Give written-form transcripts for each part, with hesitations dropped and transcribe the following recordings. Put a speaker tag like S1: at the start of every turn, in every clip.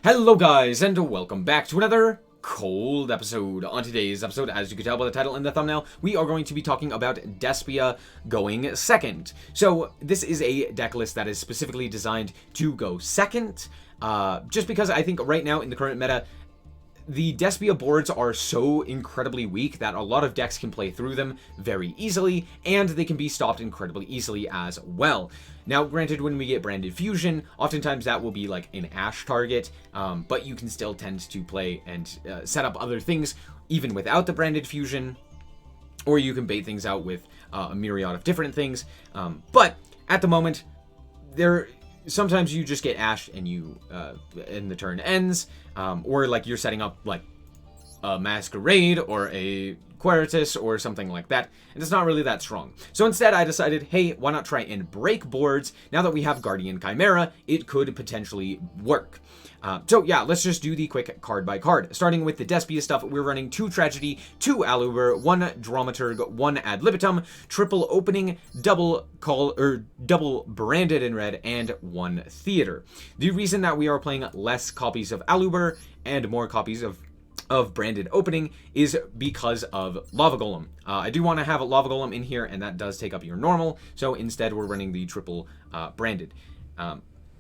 S1: Hello guys, and welcome back to another cold episode. On today's episode, as you can tell by the title and the thumbnail, we are going to be talking about Despia going second. So this is a deck list that is specifically designed to go second, just because I think right now in the current meta, the Despia boards are so incredibly weak that a lot of decks can play through them very easily, and they can be stopped incredibly easily as well. Now, granted, when we get Branded Fusion, oftentimes that will be like an Ash target, but you can still tend to play and set up other things even without the Branded Fusion, or you can bait things out with a myriad of different things. But at the moment, sometimes you just get Ash and and the turn ends, or like you're setting up like a Masquerade or a Queritus or something like that, and it's not really that strong. So instead I decided, hey, why not try and break boards? Now that we have Guardian Chimera, it could potentially work. So yeah, let's just do the quick card by card. Starting with the Despia stuff, we're running 2 Tragedy, 2 Aluber, 1 Dramaturg, 1 Ad Libitum, triple Opening, double Branded in red, and 1 Theater. The reason that we are playing less copies of Aluber and more copies of Branded Opening is because of Lava Golem. I do want to have a Lava Golem in here, and that does take up your normal, so instead we're running the triple Branded.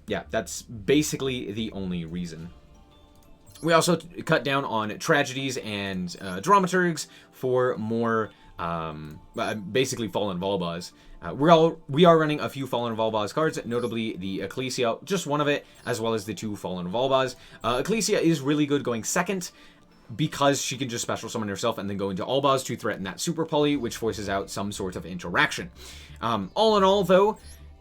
S1: Yeah, that's basically the only reason. We also cut down on Tragedies and Dramaturgs for more, basically Fallen Volbaz. We are running a few Fallen Volbaz cards, notably the Ecclesia, just one of it, as well as the 2 Fallen Volbaz. Ecclesia is really good going second, because she can just special summon herself and then go into Albaz to threaten that Super Poly, which forces out some sort of interaction. All in all, though,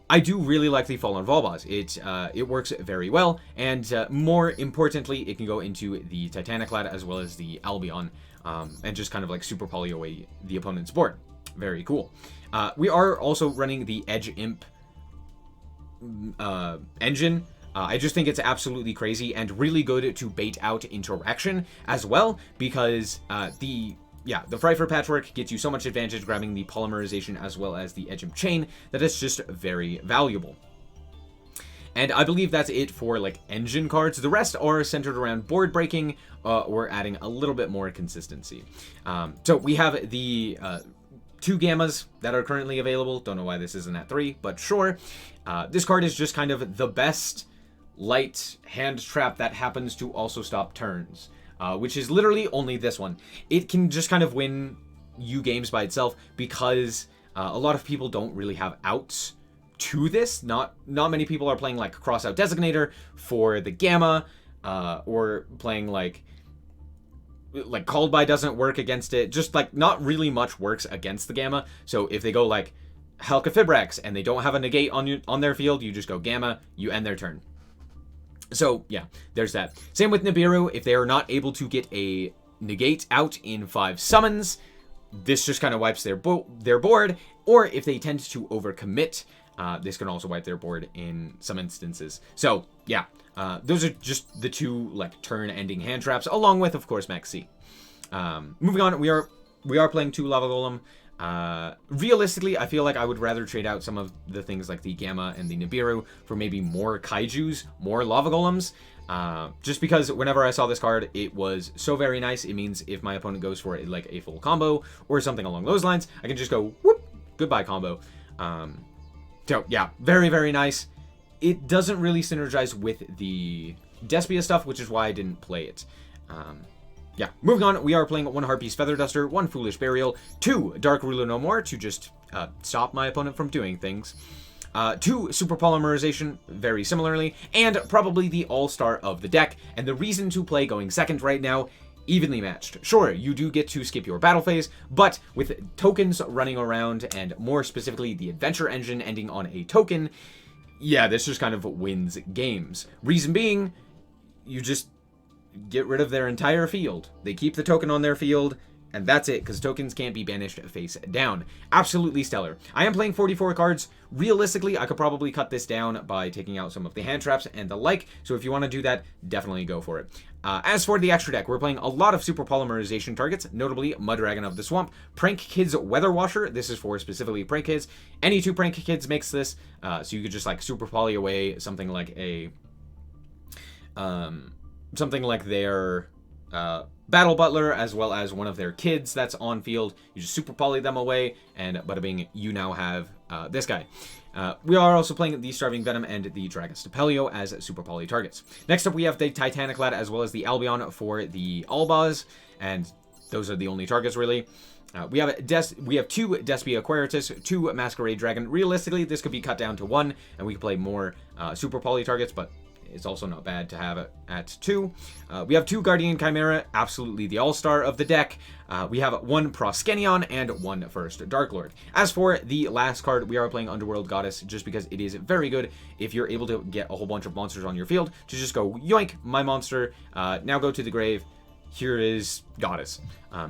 S1: I do really like the Fallen Volbaz. It works very well, and more importantly, it can go into the Titaniclad as well as the Albion, and just kind of like Super Poly away the opponent's board. Very cool. We are also running the Edge Imp engine. I just think it's absolutely crazy and really good to bait out interaction as well, because the Frifer Patchwork gets you so much advantage grabbing the polymerization as well as the Edge Imp Chain that it's just very valuable. And I believe that's it for like engine cards. The rest are centered around board breaking or adding a little bit more consistency. So we have the 2 Gammas that are currently available. Don't know why this isn't at 3, but sure. This card is just kind of the best light hand trap that happens to also stop turns, which is literally only this one. It can just kind of win you games by itself because a lot of people don't really have outs to this. Not many people are playing like Cross Out Designator for the Gamma, or playing like Called By doesn't work against it. Just like not really much works against the Gamma. So if they go like Helka Fibrax and they don't have a negate on their field, you just go Gamma, you end their turn. So, yeah, there's that. Same with Nibiru. If they are not able to get a negate out in 5 summons, this just kind of wipes their board. Or if they tend to overcommit, this can also wipe their board in some instances. So, yeah, those are just the 2 like turn-ending hand traps, along with, of course, Max C. Moving on, we are playing 2 Lava Golem. Realistically, I feel like I would rather trade out some of the things like the Gamma and the Nibiru for maybe more Kaijus, more Lava Golems, just because whenever I saw this card, it was so very nice. It means if my opponent goes for like a full combo or something along those lines, I can just go, whoop, goodbye combo. So yeah, very, very nice. It doesn't really synergize with the Despia stuff, which is why I didn't play it. Yeah, moving on, we are playing 1 Harpy's Feather Duster, 1 Foolish Burial, 2 Dark Ruler No More to just stop my opponent from doing things, 2 Super Polymerization, very similarly, and probably the all-star of the deck, and the reason to play going second right now, evenly matched. Sure, you do get to skip your battle phase, but with tokens running around, and more specifically the Adventure Engine ending on a token, yeah, this just kind of wins games. Reason being, you just get rid of their entire field. They keep the token on their field, and that's it, because tokens can't be banished face down. Absolutely stellar. I am playing 44 cards. Realistically, I could probably cut this down by taking out some of the hand traps and the like, so if you want to do that, definitely go for it. As for the extra deck, we're playing a lot of Super Polymerization targets, notably Mudragon of the Swamp, Prank Kids Weather Washer. This is for specifically Prank Kids. Any 2 Prank Kids makes this, so you could just like Super Poly away something like a something like their Battle Butler, as well as one of their kids that's on field. You just super poly them away, and bada bing, you now have this guy. We are also playing the Starving Venom and the Dragostapelio as super poly targets. Next up, we have the Titanic Lad as well as the Albion for the Albaz, and those are the only targets, really. We have two Despia Aquaritus, two Masquerade Dragon. Realistically, this could be cut down to one, and we could play more super poly targets, but it's also not bad to have it at 2. We have 2 Guardian Chimera, absolutely the all-star of the deck. We have 1 Proskenion and 1 First Dark Lord. As for the last card, we are playing Underworld Goddess just because it is very good if you're able to get a whole bunch of monsters on your field to just go, yoink, my monster, now go to the grave. Here is Goddess.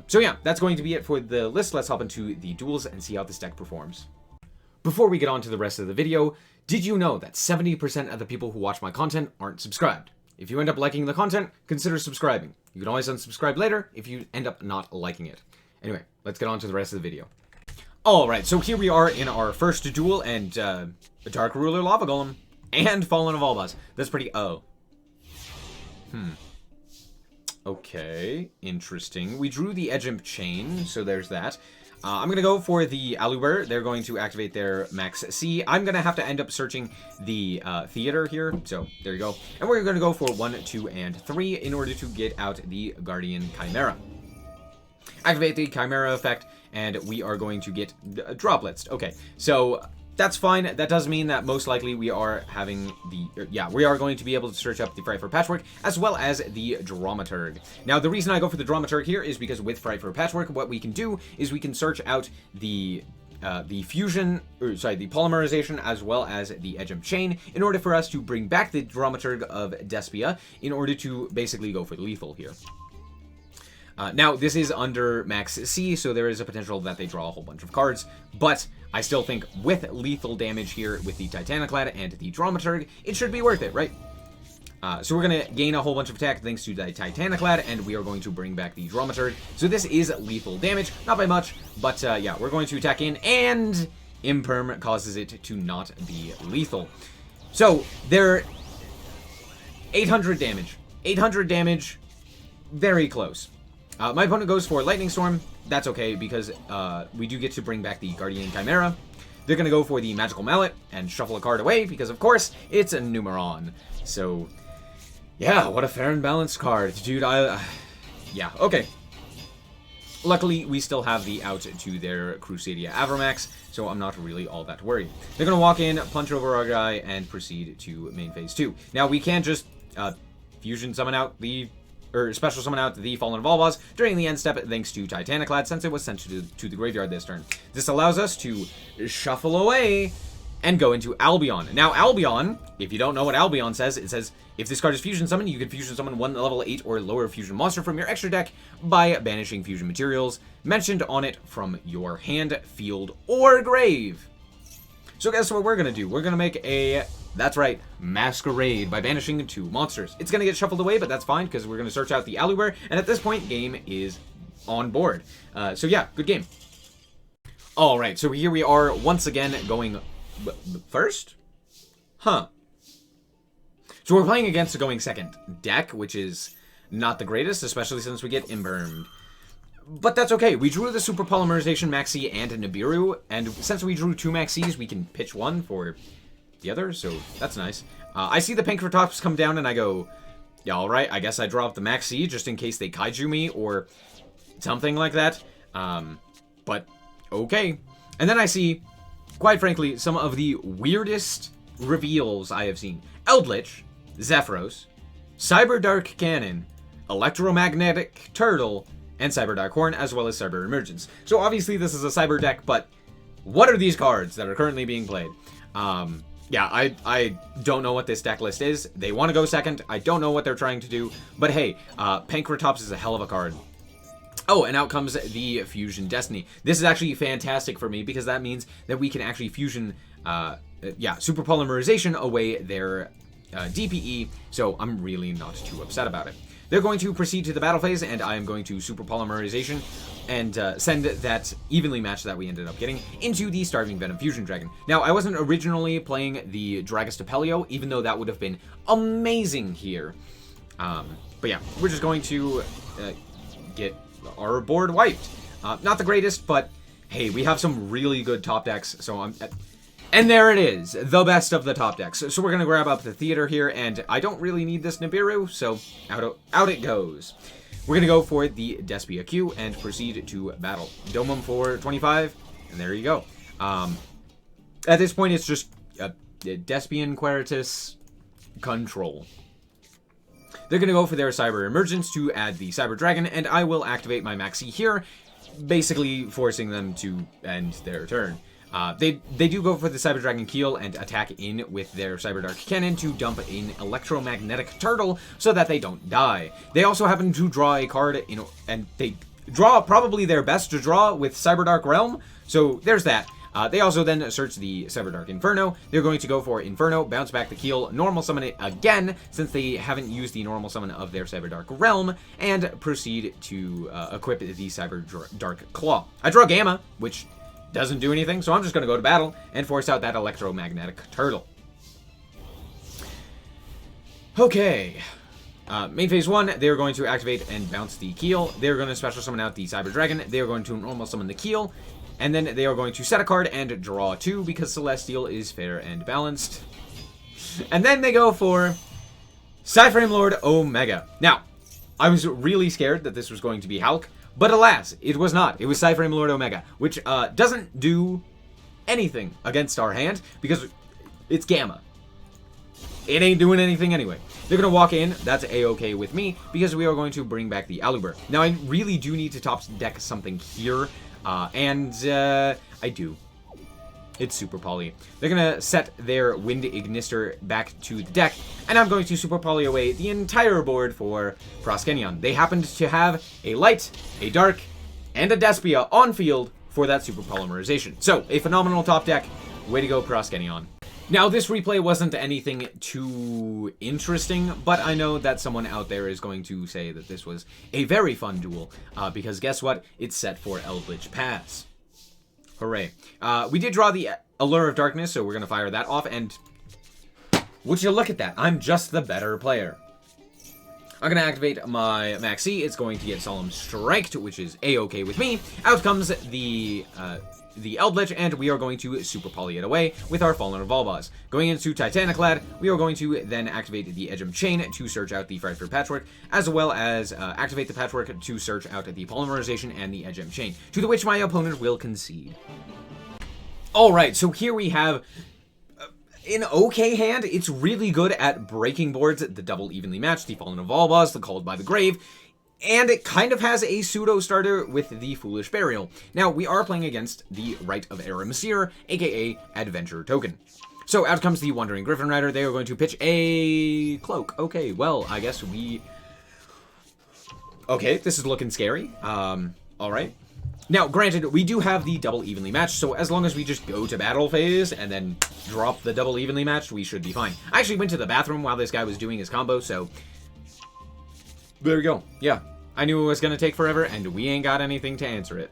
S1: So yeah, that's going to be it for the list. Let's hop into the duels and see how this deck performs. Before we get on to the rest of the video, did you know that 70% of the people who watch my content aren't subscribed? If you end up liking the content, consider subscribing. You can always unsubscribe later if you end up not liking it. Anyway, let's get on to the rest of the video. Alright, so here we are in our first duel, and Dark Ruler Lava Golem and Fallen of Albaz. That's pretty Okay, interesting. We drew the Edgemp Chain, so there's that. I'm going to go for the Aluber. They're going to activate their Max C. I'm going to have to end up searching the Theater here, so there you go. And we're going to go for 1, 2, and 3 in order to get out the Guardian Chimera. Activate the Chimera effect, and we are going to get droplets. Okay, so that's fine. That does mean that most likely we are having we are going to be able to search up the Frightfur Patchwork as well as the Dramaturg. Now, the reason I go for the Dramaturg here is because with Frightfur Patchwork, what we can do is we can search out the polymerization as well as the Edgemp Chain in order for us to bring back the Dramaturg of Despia in order to basically go for the lethal here. Now, this is under Max C, so there is a potential that they draw a whole bunch of cards, but I still think with lethal damage here with the Titanic Lad and the Dramaturg, it should be worth it, right? So we're going to gain a whole bunch of attack thanks to the Titanic Lad, and we are going to bring back the Dramaturg. So this is lethal damage, not by much, but yeah, we're going to attack in, and Imperm causes it to not be lethal. So they're 800 damage. 800 damage, very close. My opponent goes for Lightning Storm. That's okay, because we do get to bring back the Guardian Chimera. They're going to go for the Magical Mallet and shuffle a card away, because of course, it's a Numeron. So, yeah, what a fair and balanced card. Dude, yeah, okay. Luckily, we still have the out to their Crusadia Avramax, so I'm not really all that worried. They're going to walk in, punch over our guy, and proceed to main phase 2. Now, we can't just fusion summon out special summon out the Fallen of Albaz during the end step thanks to Titanic Lad, since it was sent to the graveyard this turn. This allows us to shuffle away and go into Albion. Now, Albion, if you don't know what Albion says, it says, if this card is fusion summoned, you can fusion summon 1 level 8 or lower fusion monster from your extra deck by banishing fusion materials mentioned on it from your hand, field, or grave. So guess what we're going to do? We're going to make a... That's right, Masquerade by banishing 2 monsters. It's going to get shuffled away, but that's fine because we're going to search out the Aluber, and at this point, game is on board. So yeah, good game. Alright, so here we are once again going first? Huh. So we're playing against a going second deck, which is not the greatest, especially since we get Imburned. But that's okay. We drew the Super Polymerization Maxi and a Nibiru, and since we drew 2 Maxis, we can pitch 1 for the other, so that's nice. I see the Pankratops come down, and I go, yeah, alright, I guess I drop the Maxi just in case they kaiju me, or something like that. But, okay. And then I see, quite frankly, some of the weirdest reveals I have seen. Eldritch, Zephyros, Cyber Dark Cannon, Electromagnetic Turtle, and Cyber Dark Horn, as well as Cyber Emergence. So obviously this is a Cyber deck, but what are these cards that are currently being played? Yeah, I don't know what this deck list is. They want to go second. I don't know what they're trying to do. But hey, Pankratops is a hell of a card. Oh, and out comes the Fusion Destiny. This is actually fantastic for me because that means that we can actually fusion, Super Polymerization away their DPE. So I'm really not too upset about it. They're going to proceed to the battle phase, and I am going to Super Polymerization and send that evenly match that we ended up getting into the Starving Venom Fusion Dragon. Now, I wasn't originally playing the Dragostapelio, even though that would have been amazing here. But yeah, we're just going to get our board wiped. Not the greatest, but hey, we have some really good top decks, so and there it is, the best of the top decks. So we're going to grab up the theater here, and I don't really need this Nibiru, so out it goes. We're going to go for the Despia Q and proceed to battle. Dome 'em for 25, and there you go. At this point, it's just Despian Queritus control. They're going to go for their Cyber Emergence to add the Cyber Dragon, and I will activate my Maxi here, basically forcing them to end their turn. They do go for the Cyber Dragon Keel and attack in with their Cyber Dark Cannon to dump an Electromagnetic Turtle so that they don't die. They also happen to draw a card, and they draw probably their best to draw with Cyber Dark Realm, so there's that. They also then search the Cyber Dark Inferno. They're going to go for Inferno, bounce back the Keel, normal summon it again, since they haven't used the normal summon of their Cyber Dark Realm, and proceed to equip the Cyber Dark Claw. I draw Gamma, which doesn't do anything, so I'm just going to go to battle and force out that Electromagnetic Turtle. Okay. Main phase 1, they're going to activate and bounce the Keel. They're going to special summon out the Cyber Dragon. They're going to normal summon the Keel. And then they are going to set a card and draw 2 because Celestial is fair and balanced. And then they go for Cyframe Lord Omega. Now, I was really scared that this was going to be Hulk, but alas, it was not. It was Cyframe Lord Omega, which doesn't do anything against our hand because it's Gamma. It ain't doing anything anyway. They're going to walk in. That's A-okay with me because we are going to bring back the Aluber. Now, I really do need to top deck something here. I do. It's Super Poly. They're going to set their Wind Ignister back to the deck, and I'm going to Super Poly away the entire board for Proskenion. They happened to have a Light, a Dark, and a Despia on field for that Super Polymerization. So, a phenomenal top deck. Way to go, Proskenion. Now, this replay wasn't anything too interesting, but I know that someone out there is going to say that this was a very fun duel, because guess what? It's set for Eldritch Pass. Hooray. We did draw the Allure of Darkness, so we're going to fire that off, and would you look at that? I'm just the better player. I'm going to activate my Maxi. It's going to get Solemn Strike, which is A-okay with me. Out comes the Eldritch, and we are going to Super Poly it away with our Fallen Revolvas. Going into Titaniclad, we are going to then activate the Edgem Chain to search out the Frightful Patchwork, as well as activate the Patchwork to search out the Polymerization and the Edgem Chain, to the which my opponent will concede. Alright, so here we have an okay hand. It's really good at breaking boards, the Double Evenly Matched, the Fallen Revolvas, the Called by the Grave, and it kind of has a pseudo-starter with the Foolish Burial. Now, we are playing against the Rite of Aramesir, aka Adventure Token. So, out comes the Wandering Griffin Rider. They are going to pitch a Cloak. Okay, well, I guess we... Okay, this is looking scary. Alright. Now, granted, we do have the Double Evenly Matched, so as long as we just go to battle phase and then drop the Double Evenly Matched, we should be fine. I actually went to the bathroom while this guy was doing his combo, so... There we go. Yeah, I knew it was going to take forever, and we ain't got anything to answer it.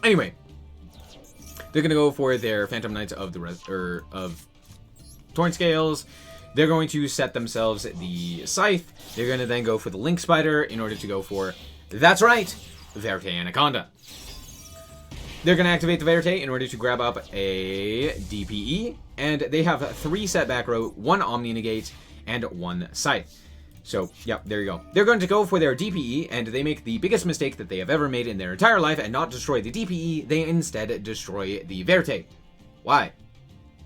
S1: Anyway, they're going to go for their Phantom Knights of the of Torn Scales. They're going to set themselves the Scythe. They're going to then go for the Link Spider in order to go for, that's right, Verte Anaconda. They're going to activate the Verte in order to grab up a DPE, and they have 3 setback row, 1 Omni Negate, and 1 Scythe. So, yeah, there you go. They're going to go for their DPE, and they make the biggest mistake that they have ever made in their entire life and not destroy the DPE. They instead destroy the Verte. Why?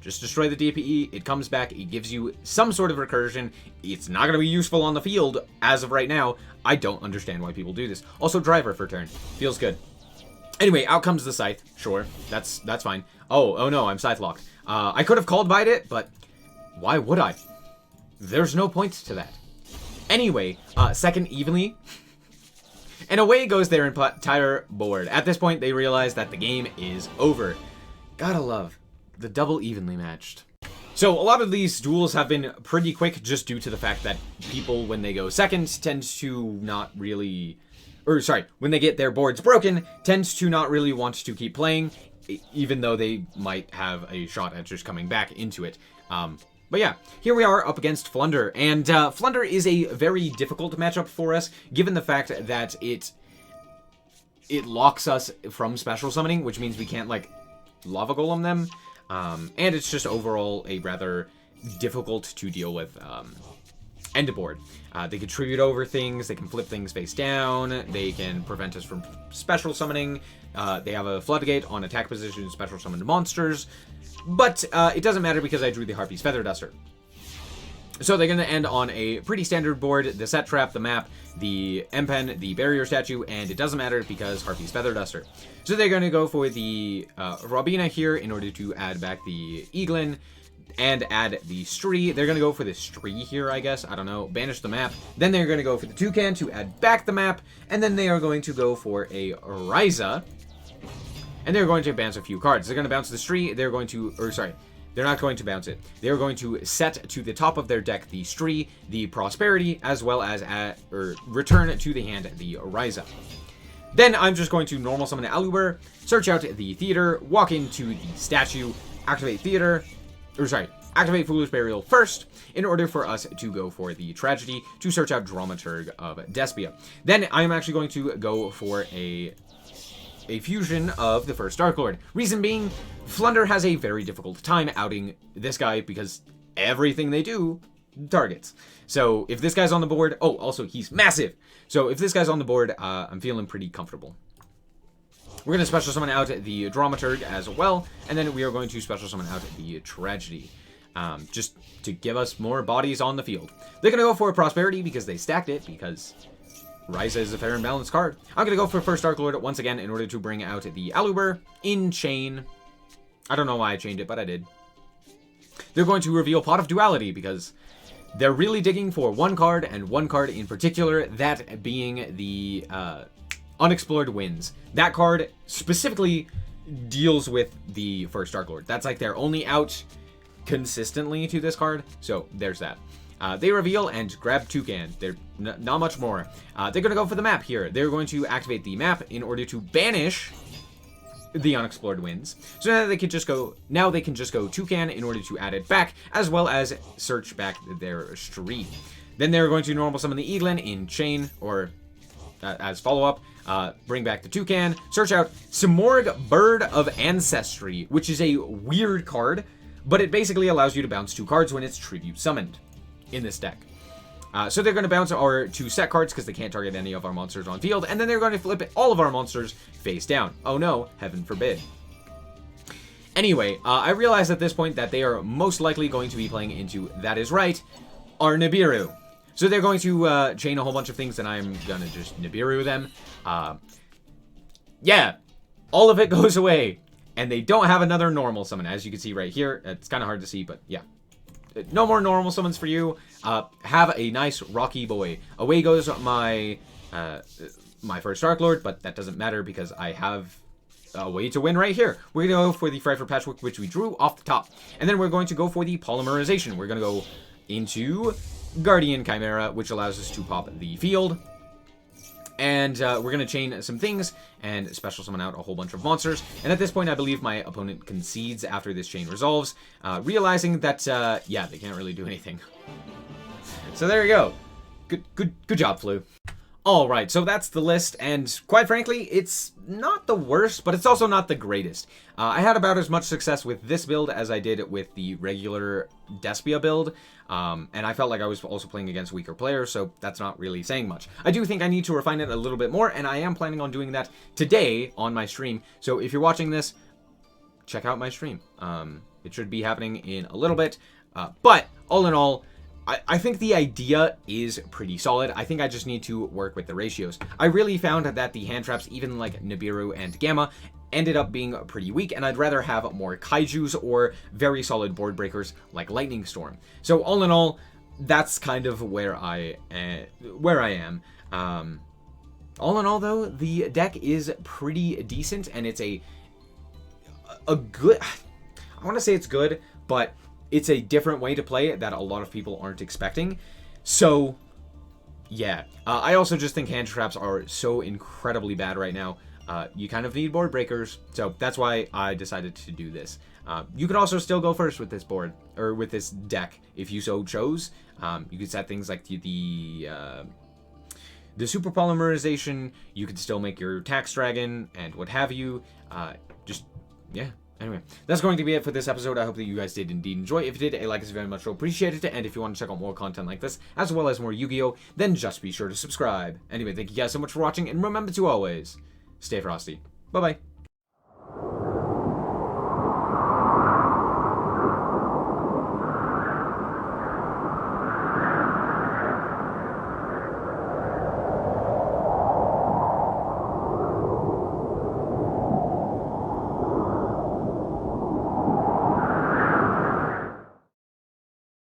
S1: Just destroy the DPE, it comes back, it gives you some sort of recursion. It's not going to be useful on the field as of right now. I don't understand why people do this. Also, Driver for turn. Feels good. Anyway, out comes the Scythe. Sure, that's fine. Oh no, I'm Scythe locked. I could have called bite it, but why would I? There's no point to that. Anyway, second evenly, and away goes their entire board. At this point, they realize that the game is over. Gotta love the Double Evenly Matched. So, a lot of these duels have been pretty quick just due to the fact that people, when they go second, tend to not really... when they get their boards broken, tends to not really want to keep playing, even though they might have a shot at just coming back into it. But yeah, here we are up against Flunder, and Flunder is a very difficult matchup for us, given the fact that it locks us from special summoning, which means we can't, like, Lava Golem them, and it's just overall a rather difficult to deal with end board. They can tribute over things, they can flip things face down, they can prevent us from special summoning, they have a Floodgate on attack position, special summoned monsters, but it doesn't matter because I drew the Harpy's Feather Duster. So they're going to end on a pretty standard board, the Set Trap, the map, the M-Pen, the Barrier Statue, and it doesn't matter because Harpy's Feather Duster. So they're going to go for the Robina here in order to add back the Eaglin and add the Stree. They're going to go for the Stree here, I guess. I don't know. Banish the map. Then they're going to go for the Toucan to add back the map, and then they are going to go for a Ryza, and they're going to bounce a few cards. They're going to bounce the Stree. They're going to, or sorry, they're not going to bounce it. They're going to set to the top of their deck the Stree, the Prosperity, as well as return to the hand the Ryza. Then I'm just going to normal summon Aluber, search out the Theater, walk into the statue, activate Theater, activate Foolish Burial first, in order for us to go for the Tragedy to search out Dramaturg of Despia. Then I'm actually going to go for a fusion of the first Dark Lord. Reason being, Flunder has a very difficult time outing this guy because everything they do targets. So if this guy's on the board, oh, also he's massive. So if this guy's on the board, I'm feeling pretty comfortable. We're going to special summon out the Dramaturg as well, and then we are going to special summon out the Tragedy, just to give us more bodies on the field. They're going to go for a Prosperity because they stacked it, because Ryza is a fair and balanced card. I'm going to go for first Dark Lord once again in order to bring out the Aluber in chain. I don't know why I chained it, but I did. They're going to reveal Pot of Duality because they're really digging for one card, and one card in particular, that being the Unexplored Winds. That card specifically deals with the first Dark Lord. That's like their only out consistently to this card, so there's that. They reveal and grab Toucan. They're not much more. They're going to go for the map here. They're going to activate the map in order to banish the Unexplored Winds. So now they can just go Toucan in order to add it back, as well as search back their Stree. Then they're going to normal summon the Eaglin in chain, or as follow-up, bring back the Toucan, search out Simorg, Bird of Ancestry, which is a weird card, but it basically allows you to bounce 2 cards when it's tribute summoned in this deck. So they're going to bounce our 2 set cards because they can't target any of our monsters on field, and then they're going to flip all of our monsters face down. Oh no, heaven forbid. Anyway, I realize at this point that they are most likely going to be playing into, that is right, our Nibiru. So they're going to chain a whole bunch of things, and I'm going to just Nibiru them. Yeah, all of it goes away, and they don't have another normal summon, as you can see right here. It's kind of hard to see, but yeah. No more normal summons for you. Have a nice rocky boy. Away goes my my first Dark Lord, but that doesn't matter because I have a way to win right here. We're going to go for the Frightful Patchwork, which we drew off the top. And then we're going to go for the Polymerization. We're going to go into Guardian Chimera, which allows us to pop the field. And we're going to chain some things and special summon out a whole bunch of monsters. And at this point, I believe my opponent concedes after this chain resolves, realizing that, yeah, they can't really do anything. So there you go. Good job, Flu. Alright, so that's the list, and quite frankly, it's not the worst, but it's also not the greatest. I had about as much success with this build as I did with the regular Despia build, and I felt like I was also playing against weaker players, so that's not really saying much. I do think I need to refine it a little bit more, and I am planning on doing that today on my stream, so if you're watching this, check out my stream. It should be happening in a little bit, but all in all, I think the idea is pretty solid. I think I just need to work with the ratios. I really found that the hand traps, even like Nibiru and Gamma, ended up being pretty weak, and I'd rather have more Kaijus or very solid board breakers like Lightning Storm. So all in all, that's kind of where I am. All in all, though, the deck is pretty decent, and it's a good... I want to say it's good, but it's a different way to play it that a lot of people aren't expecting. So, yeah. I also just think hand traps are so incredibly bad right now. you kind of need board breakers. So that's why I decided to do this. You could also still go first with this board, or with this deck, if you so chose. You could set things like the super polymerization. You could still make your tax dragon and what have you. Yeah. Anyway, that's going to be it for this episode. I hope that you guys did indeed enjoy. If you did, a like is very much appreciated. And if you want to check out more content like this, as well as more Yu-Gi-Oh, then just be sure to subscribe. Anyway, thank you guys so much for watching, and remember to always stay frosty. Bye-bye.